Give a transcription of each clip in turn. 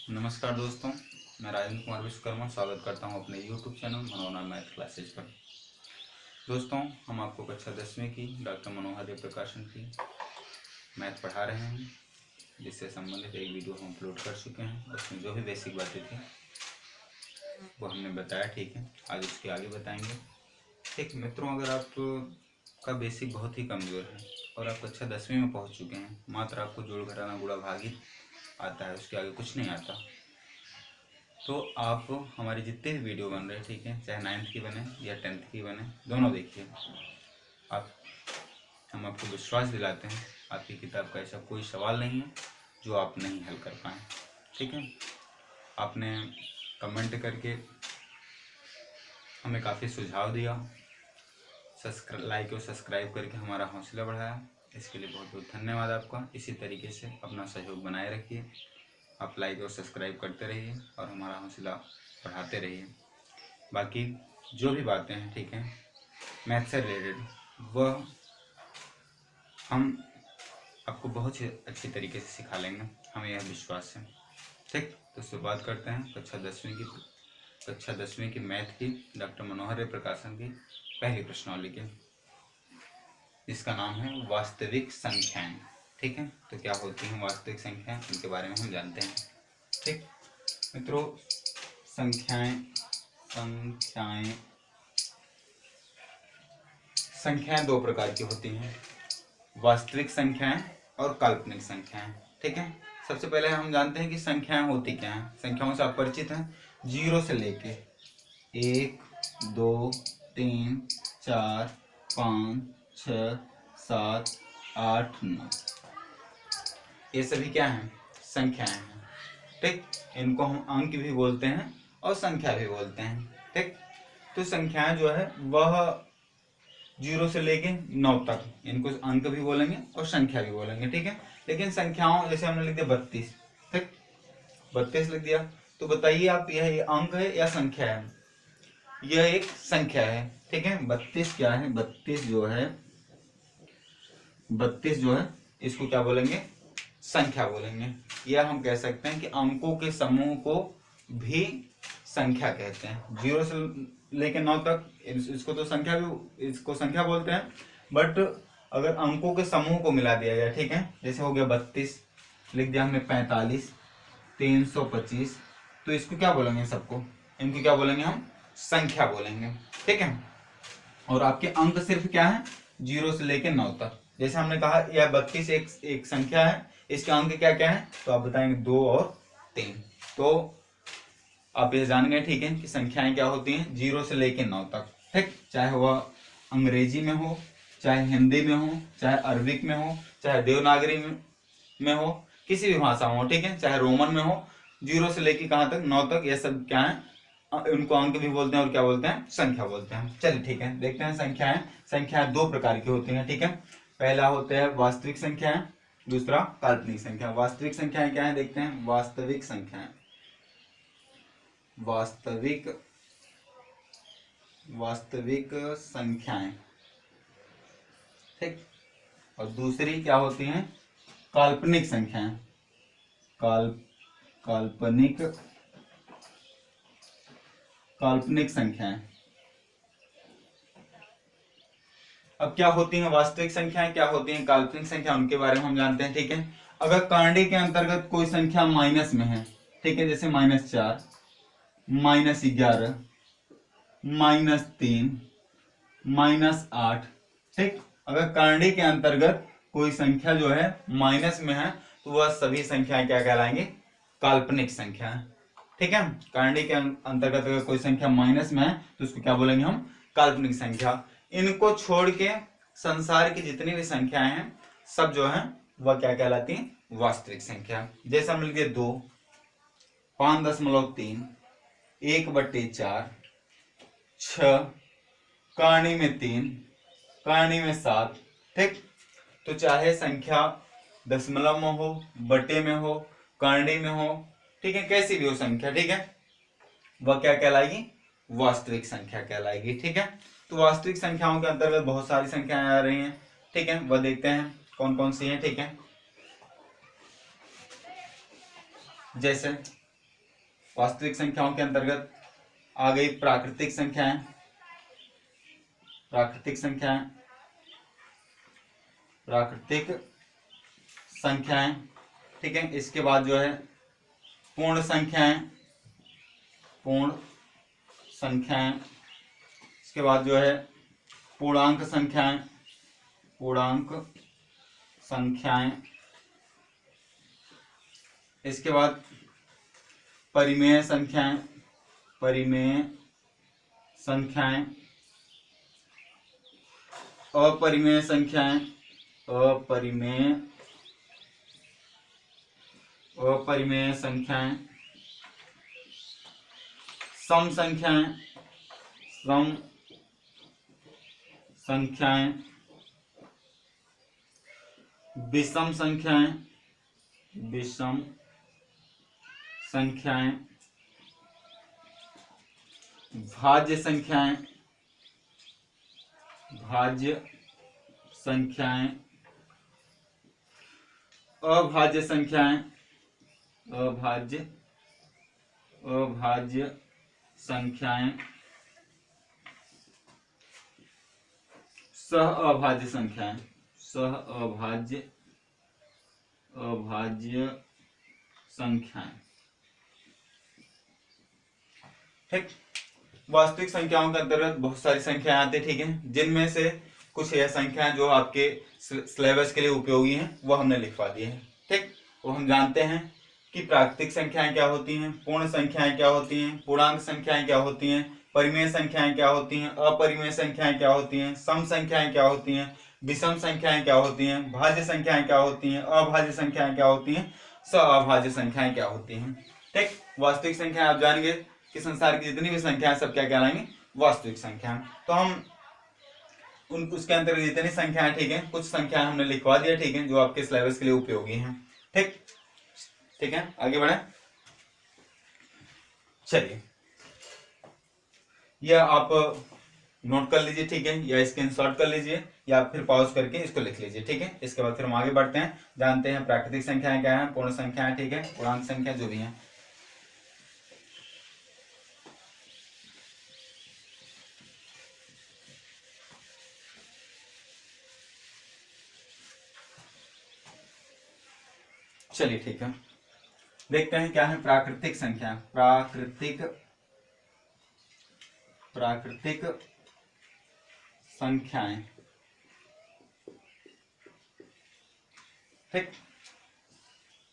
नमस्कार दोस्तों, मैं राजेंद्र कुमार विश्वकर्मा स्वागत करता हूं अपने YouTube चैनल मनोहर मैथ क्लासेज पर। दोस्तों, हम आपको कक्षा 10वीं की डॉक्टर मनोहर प्रकाशन की मैथ पढ़ा रहे हैं, जिससे संबंधित एक वीडियो हम अपलोड कर चुके हैं। उसमें जो भी बेसिक बातें थी वो हमने बताया, ठीक है। आज उसके आगे बताएंगे। ठीक मित्रों, अगर आप का बेसिक बहुत ही कमज़ोर है और आप कक्षा 10वीं में पहुँच चुके हैं, मात्र आपको जोड़ घटाना गुणा भागी आता है, उसके आगे कुछ नहीं आता, तो आप हमारे जितने भी वीडियो बन रहे हैं, ठीक है, चाहे 9th की बने या 10th की बने, दोनों देखिए। हम आपको विश्वास दिलाते हैं, आपकी किताब का ऐसा कोई सवाल नहीं है जो आप नहीं हल कर पाएँ, ठीक है। आपने कमेंट करके हमें काफ़ी सुझाव दिया, लाइक और सब्सक्राइब करके हमारा हौसला बढ़ाया, इसके लिए बहुत बहुत धन्यवाद आपका। इसी तरीके से अपना सहयोग बनाए रखिए, आप लाइक और सब्सक्राइब करते रहिए और हमारा हौसला बढ़ाते रहिए। बाकी जो भी बातें हैं, ठीक है, मैथ से रिलेटेड, वह हम आपको बहुत ही अच्छी तरीके से सिखा लेंगे, हमें यह विश्वास है, ठीक। तो शुरुआत करते हैं कक्षा 10वीं की मैथ की डॉक्टर मनोहर प्रकाशन की पहली प्रश्नावली के, जिसका नाम है वास्तविक संख्याएं, ठीक है। तो क्या होती हैं वास्तविक संख्याएं, उनके बारे में हम जानते हैं, ठीक मित्रों। संख्याएं दो प्रकार की होती हैं, वास्तविक संख्याएं और काल्पनिक संख्याएं, ठीक है। सबसे पहले हम जानते हैं कि संख्याएं होती क्या हैं। संख्याओं से आप परिचित हैं, 0 से लेके 1, 2, 3, 4, 5, 6, 7, 8, 9, ये सभी क्या हैं, संख्याएं हैं, ठीक। इनको हम अंक भी बोलते हैं और संख्या भी बोलते हैं, ठीक। तो संख्याएं जो है वह 0 से लेके 9 तक, इनको अंक भी बोलेंगे और संख्या भी बोलेंगे, ठीक है। लेकिन संख्याओं, जैसे हमने लिख दिया 32, ठीक, 32 लिख दिया, तो बताइए आप, यह अंक है या संख्या है? यह एक संख्या है, ठीक है। 32 क्या है, 32 जो है इसको क्या बोलेंगे, संख्या बोलेंगे। या हम कह सकते हैं कि अंकों के समूह को भी संख्या कहते हैं। 0 से लेके 9 तक इसको तो संख्या भी, इसको संख्या बोलते हैं, बट अगर अंकों के समूह को मिला दिया जाए, ठीक है, जैसे हो गया 32, लिख दिया हमने 45, 325, तो इसको क्या बोलेंगे, सबको, इनको क्या बोलेंगे, हम संख्या बोलेंगे, ठीक है। और आपके अंक सिर्फ क्या है, 0 से लेके 9 तक। जैसे हमने कहा यह 32 एक संख्या है, इसके अंक क्या क्या है, तो आप बताएंगे 2 और 3। तो आप ये जान गए, ठीक है, कि संख्याएं क्या होती हैं 0 से लेके 9 तक, ठीक। चाहे वह अंग्रेजी में हो, चाहे हिंदी में हो, चाहे अरबिक में हो, चाहे देवनागरी में हो, किसी भी भाषा में हो, ठीक है, चाहे रोमन में हो, 0 से लेके कहाँ तक, 9 तक, ये सब क्या है, उनको अंक भी बोलते हैं और क्या बोलते हैं, संख्या बोलते हैं। चलिए ठीक है, देखते हैं संख्याएं दो प्रकार की होती हैं, ठीक है। पहला होता है वास्तविक संख्याएं, दूसरा काल्पनिक संख्या। वास्तविक संख्याएं क्या है, देखते हैं। वास्तविक संख्याएं, वास्तविक संख्याएं, ठीक। और दूसरी क्या होती हैं, काल्पनिक संख्याएं, काल्पनिक संख्याएं। अब क्या होती हैं वास्तविक संख्याएं, क्या होती हैं काल्पनिक संख्या, उनके बारे में हम जानते हैं, ठीक है। अगर कांडी के अंतर्गत कोई संख्या माइनस में है, ठीक है, जैसे -4, -11, -3, -8, ठीक। अगर कांडी के अंतर्गत कोई संख्या जो है माइनस में है, तो वह सभी संख्याएं क्या कहलाएंगी, काल्पनिक संख्या, ठीक है। कांडी के अंतर्गत अगर कोई संख्या माइनस में है तो उसको क्या बोलेंगे हम, काल्पनिक संख्या। इनको छोड़ के संसार की जितनी भी संख्याएं हैं सब जो है वह क्या कहलाती हैं, वास्तविक संख्या। जैसे हम लिख दिए 2, 5.3, 1/4, 6, कहानी में 3, कहानी में 7, ठीक। तो चाहे संख्या दशमलव में हो, बटे में हो, कहानी में हो, ठीक है, कैसी भी हो संख्या, ठीक है, वह क्या कहलाएगी, वास्तविक संख्या कहलाएगी, ठीक है। तो वास्तविक संख्याओं के अंतर्गत बहुत सारी संख्याएं आ रही हैं, ठीक है, वह देखते हैं कौन कौन सी हैं, ठीक है। जैसे वास्तविक संख्याओं के अंतर्गत आ गई प्राकृतिक संख्याएं, प्राकृतिक संख्याएं, प्राकृतिक संख्याएं, ठीक है। इसके बाद जो है पूर्ण संख्याएं, पूर्ण संख्याएं, इसके बाद जो है पूर्णांक संख्याएं, पूर्णांक संख्याएं, इसके बाद परिमेय संख्याएं, परिमेय संख्याएं, अपरिमेय संख्याएं, अपरिमेय, अपरिमेय संख्याएं, सम संख्याएं, सम संख्याएं, विषम संख्याएं, विषम संख्याएं, भाज्य संख्याएं, भाज्य संख्याएं, अभाज्य संख्याएं, अभाज्य, अभाज्य संख्याएं, सह अभाज्य संख्याएं, सह अभाज्य, अभाज्य संख्याएं, ठीक। वास्तविक संख्याओं के अंतर्गत बहुत सारी संख्याएं आती है, ठीक है, जिनमें से कुछ यह संख्याएं जो आपके सिलेबस के लिए उपयोगी हैं वो हमने लिखवा दी है, ठीक। वो हम जानते हैं कि प्राकृतिक संख्याएं क्या होती हैं, पूर्ण संख्याएं क्या होती हैं, पूर्णांक संख्याएं क्या होती हैं, परिमेय संख्याएं क्या होती हैं, अपरिमेय संख्याएं क्या होती हैं, सम संख्याएं क्या होती हैं, विषम संख्याएं क्या होती हैं, भाज्य संख्याएं क्या होती हैं, अभाज्य संख्याएं क्या होती हैं, सअभाज्य संख्याएं क्या होती हैं, ठीक। वास्तविक संख्याएं आप जानेंगे कि संसार की जितनी भी संख्याएं सब क्या कहलाएंगी, वास्तविक संख्याएं। तो हम उन उसके अंतर्गत जितनी संख्याएं, ठीक है, कुछ संख्याएं हमने लिखवा दिया, ठीक है, जो आपके सिलेबस के लिए उपयोगी हैं, ठीक। ठीक है, आगे बढ़े। चलिए, यह आप नोट कर लीजिए, ठीक है, या स्क्रीनशॉट कर लीजिए या फिर पॉज करके इसको लिख लीजिए, ठीक है। इसके बाद फिर हम आगे बढ़ते हैं, जानते हैं प्राकृतिक संख्याएं क्या है, पूर्ण संख्याएं, ठीक है, पूर्णांक संख्या जो भी है। चलिए ठीक है, देखते हैं क्या है प्राकृतिक संख्या। प्राकृतिक, प्राकृतिक संख्याएं, ठीक।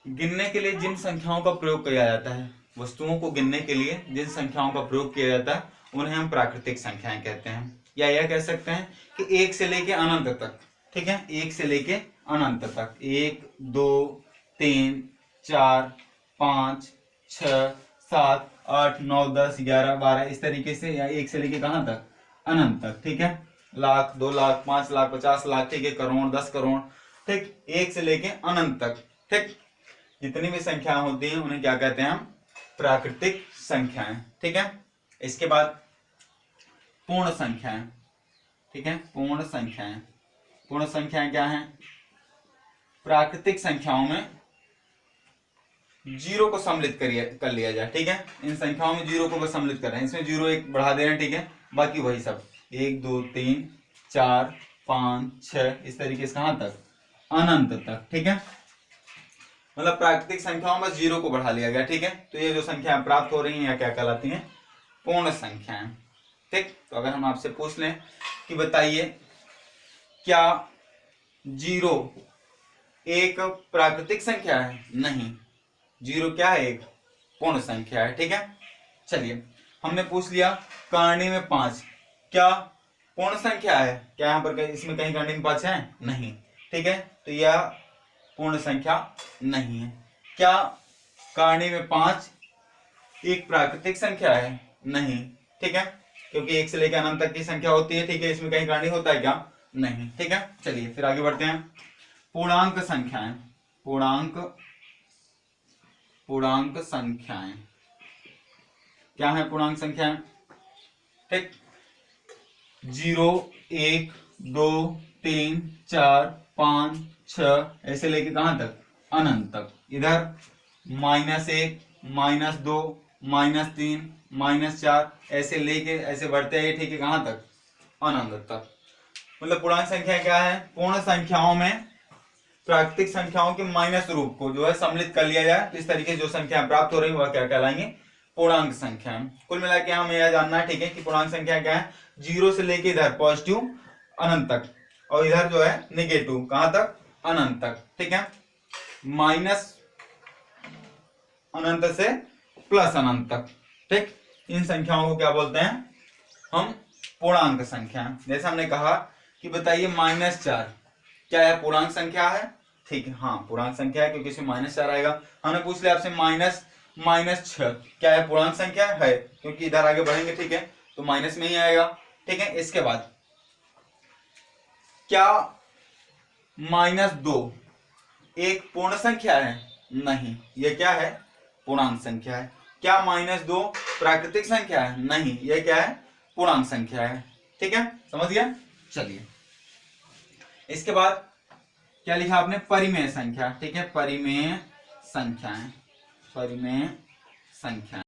गिनने के लिए जिन संख्याओं का प्रयोग किया जाता है, वस्तुओं को गिनने के लिए जिन संख्याओं का प्रयोग किया जाता है उन्हें हम प्राकृतिक संख्याएं कहते हैं, या यह कह सकते हैं कि एक से लेके अनंत तक, ठीक है, एक से लेके अनंत तक, 1 2 3 4 5 6 7 8 9 10 11 12 इस तरीके से, या एक से लेके कहां तक, अनंत तक, ठीक है, लाख 2 लाख 5 लाख 50 लाख, ठीक है, करोड़ 10 करोड़, ठीक, एक से लेके अनंत तक, ठीक। जितनी भी संख्या होती हैं उन्हें क्या कहते हैं हम, प्राकृतिक संख्याएं, ठीक है। इसके बाद पूर्ण संख्याएं, ठीक है, पूर्ण संख्याएं, पूर्ण संख्याएं क्या हैं, प्राकृतिक संख्याओं में जीरो को सम्मिलित कर लिया जाए, ठीक है। इन संख्याओं में जीरो को बस सम्मिलित कर रहे हैं, इसमें जीरो एक बढ़ा दे रहे हैं, ठीक है, बाकी वही सब 1 2 3 4 5 6 इस तरीके से कहां तक, अनंत तक, ठीक है। मतलब प्राकृतिक संख्याओं में जीरो को बढ़ा लिया गया, ठीक है। तो ये जो संख्या प्राप्त हो रही हैं या क्या कहलाती हैं, पूर्ण संख्याएं, ठीक। तो अगर हम आपसे पूछ लें कि बताइए क्या जीरो एक प्राकृतिक संख्या है, नहीं, जीरो क्या है, एक पूर्ण संख्या है, ठीक है। चलिए, हमने पूछ लिया करणी में 5 क्या पूर्ण संख्या है, क्या यहाँ पर इसमें कहीं करणी में 5 है, नहीं, ठीक है, तो यह पूर्ण संख्या नहीं है। क्या करणी में 5 एक प्राकृतिक संख्या है, नहीं, ठीक है, क्योंकि एक से लेकर अनंत तक की संख्या होती है, ठीक है, इसमें कहीं करणी होता है क्या, नहीं, ठीक है। चलिए फिर आगे बढ़ते हैं, पूर्णांक संख्याएं, पूर्णांक, पूर्णांक संख्याएं क्या है, पूर्णांक संख्याएं, ठीक, 0 1 2 3 4 5 6 ऐसे लेके कहां तक, अनंत तक। इधर -1 -2 -3 -4 ऐसे लेके ऐसे बढ़ते हैं, ठीक है, कहाँ तक, अनंत तक। मतलब पूर्णांक संख्या क्या है, पूर्ण संख्याओं में प्राकृतिक संख्याओं के माइनस रूप को जो है सम्मिलित कर लिया जाए, तो इस तरीके से जो संख्या प्राप्त हो रही है वह क्या कहलाएंगे, पूर्णांक संख्या। कुल मिला के हमें यह जानना है, ठीक है, कि पूर्णांक संख्या क्या है, 0 से लेके इधर पॉजिटिव अनंत तक, और इधर जो है नेगेटिव कहां तक, अनंत तक, ठीक है, माइनस अनंत से प्लस अनंत तक, ठीक। इन संख्याओं को क्या बोलते हैं हम, पूर्णांक संख्या। जैसे हमने कहा कि बताइए -4 क्या है, पूर्णांक संख्या है, ठीक है, हाँ पूर्णांक संख्या है, क्योंकि इसमें -4 आएगा। हमने पूछ लिया आपसे -6 क्या है, पूर्णांक संख्या है, क्योंकि इधर आगे बढ़ेंगे, ठीक है, तो माइनस में ही आएगा, ठीक है। इसके बाद क्या -2 एक पूर्ण संख्या है, नहीं, ये क्या है, पूर्णांक संख्या है। क्या -2 प्राकृतिक संख्या है, नहीं, ये क्या है, पूर्णांक संख्या है, ठीक है, समझ गया। चलिए इसके बाद क्या लिखा आपने, परिमेय संख्या, ठीक है, परिमेय संख्याएं, परिमेय संख्या।